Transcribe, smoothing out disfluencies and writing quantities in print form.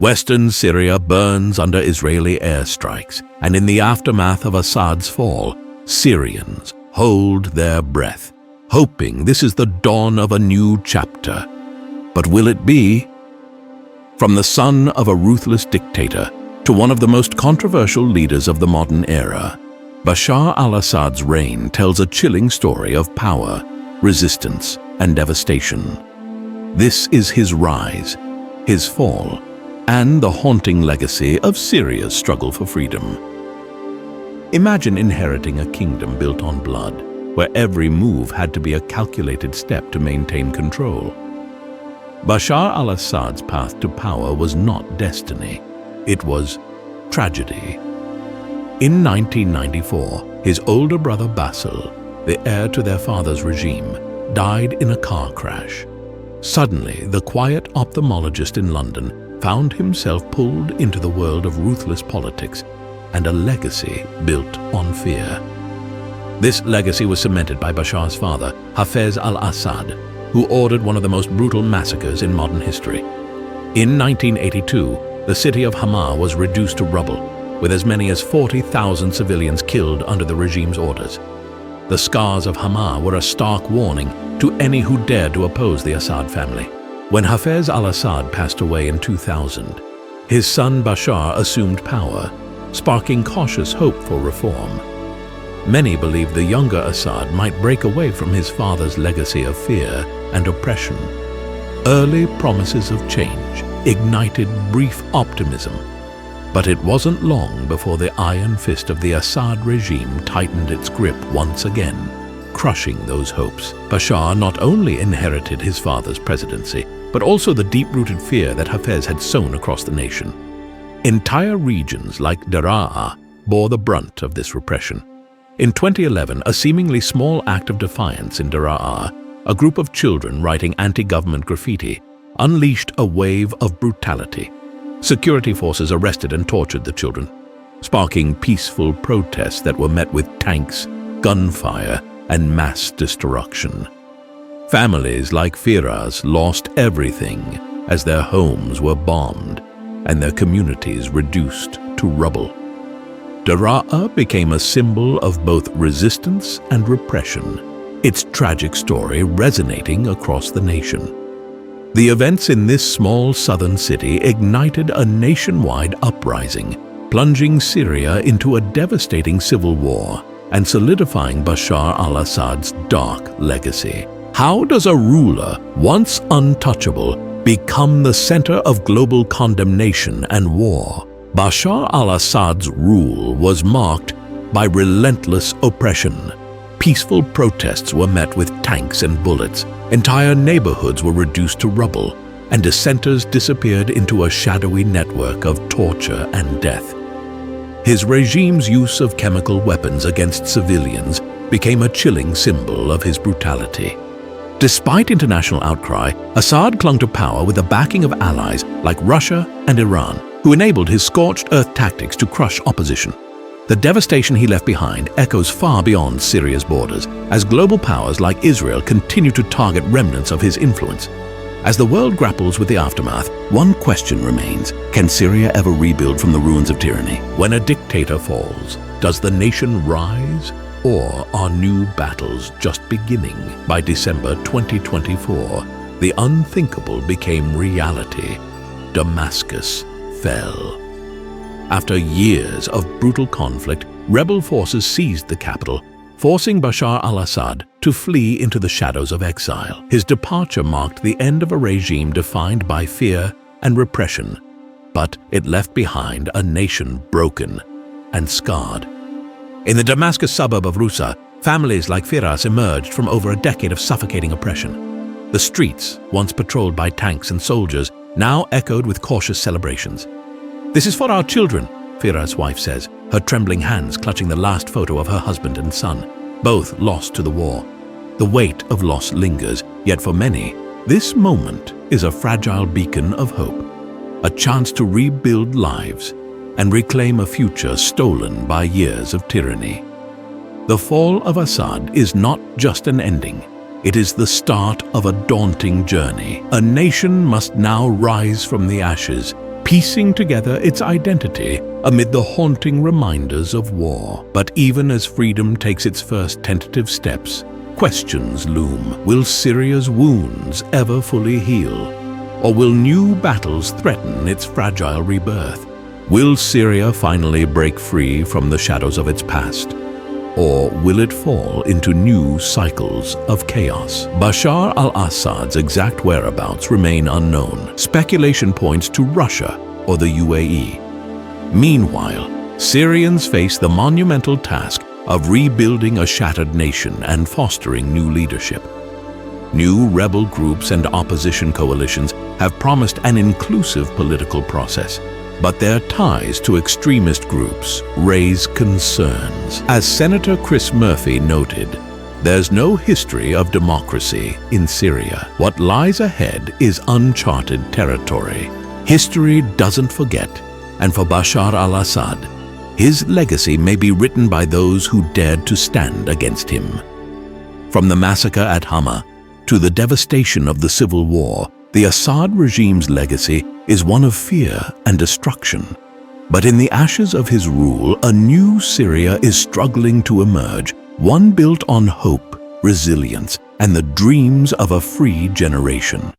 Western Syria burns under Israeli airstrikes, and in the aftermath of Assad's fall, Syrians hold their breath, hoping this is the dawn of a new chapter. But will it be? From the son of a ruthless dictator to one of the most controversial leaders of the modern era, Bashar al-Assad's reign tells a chilling story of power, resistance, and devastation. This is his rise, his fall, and the haunting legacy of Syria's struggle for freedom. Imagine inheriting a kingdom built on blood, where every move had to be a calculated step to maintain control. Bashar al-Assad's path to power was not destiny, it was tragedy. In 1994, his older brother Basil, the heir to their father's regime, died in a car crash. Suddenly, the quiet ophthalmologist in London found himself pulled into the world of ruthless politics and a legacy built on fear. This legacy was cemented by Bashar's father, Hafez al-Assad, who ordered one of the most brutal massacres in modern history. In 1982, the city of Hama was reduced to rubble, with as many as 40,000 civilians killed under the regime's orders. The scars of Hama were a stark warning to any who dared to oppose the Assad family. When Hafez al-Assad passed away in 2000, his son Bashar assumed power, sparking cautious hope for reform. Many believed the younger Assad might break away from his father's legacy of fear and oppression. Early promises of change ignited brief optimism, but it wasn't long before the iron fist of the Assad regime tightened its grip once again, crushing those hopes. Bashar not only inherited his father's presidency, but also the deep-rooted fear that Hafez had sown across the nation. Entire regions like Daraa bore the brunt of this repression. In 2011, a seemingly small act of defiance in Daraa, a group of children writing anti-government graffiti, unleashed a wave of brutality. Security forces arrested and tortured the children, sparking peaceful protests that were met with tanks, gunfire, and mass destruction. Families like Firas lost everything as their homes were bombed and their communities reduced to rubble. Daraa became a symbol of both resistance and repression, its tragic story resonating across the nation. The events in this small southern city ignited a nationwide uprising, plunging Syria into a devastating civil war and solidifying Bashar al-Assad's dark legacy. How does a ruler, once untouchable, become the center of global condemnation and war? Bashar al-Assad's rule was marked by relentless oppression. Peaceful protests were met with tanks and bullets, entire neighborhoods were reduced to rubble, and dissenters disappeared into a shadowy network of torture and death. His regime's use of chemical weapons against civilians became a chilling symbol of his brutality. Despite international outcry, Assad clung to power with the backing of allies like Russia and Iran, who enabled his scorched earth tactics to crush opposition. The devastation he left behind echoes far beyond Syria's borders, as global powers like Israel continue to target remnants of his influence. As the world grapples with the aftermath, one question remains: can Syria ever rebuild from the ruins of tyranny? When a dictator falls, does the nation rise? Or are new battles just beginning? By December 2024, the unthinkable became reality. Damascus fell. After years of brutal conflict, rebel forces seized the capital, forcing Bashar al-Assad to flee into the shadows of exile. His departure marked the end of a regime defined by fear and repression, but it left behind a nation broken and scarred. In the Damascus suburb of Rusa, families like Firas emerged from over a decade of suffocating oppression. The streets, once patrolled by tanks and soldiers, now echoed with cautious celebrations. "This is for our children," Firas' wife says, her trembling hands clutching the last photo of her husband and son, both lost to the war. The weight of loss lingers, yet for many, this moment is a fragile beacon of hope, a chance to rebuild lives and reclaim a future stolen by years of tyranny. The fall of Assad is not just an ending, it is the start of a daunting journey. A nation must now rise from the ashes, piecing together its identity amid the haunting reminders of war. But even as freedom takes its first tentative steps, questions loom. Will Syria's wounds ever fully heal? Or will new battles threaten its fragile rebirth? Will Syria finally break free from the shadows of its past? Or will it fall into new cycles of chaos? Bashar al-Assad's exact whereabouts remain unknown. Speculation points to Russia or the UAE. Meanwhile, Syrians face the monumental task of rebuilding a shattered nation and fostering new leadership. New rebel groups and opposition coalitions have promised an inclusive political process, but their ties to extremist groups raise concerns. As Senator Chris Murphy noted, there's no history of democracy in Syria. What lies ahead is uncharted territory. History doesn't forget, and for Bashar al-Assad, his legacy may be written by those who dared to stand against him. From the massacre at Hama to the devastation of the civil war, the Assad regime's legacy is one of fear and destruction. But in the ashes of his rule, a new Syria is struggling to emerge, one built on hope, resilience, and the dreams of a free generation.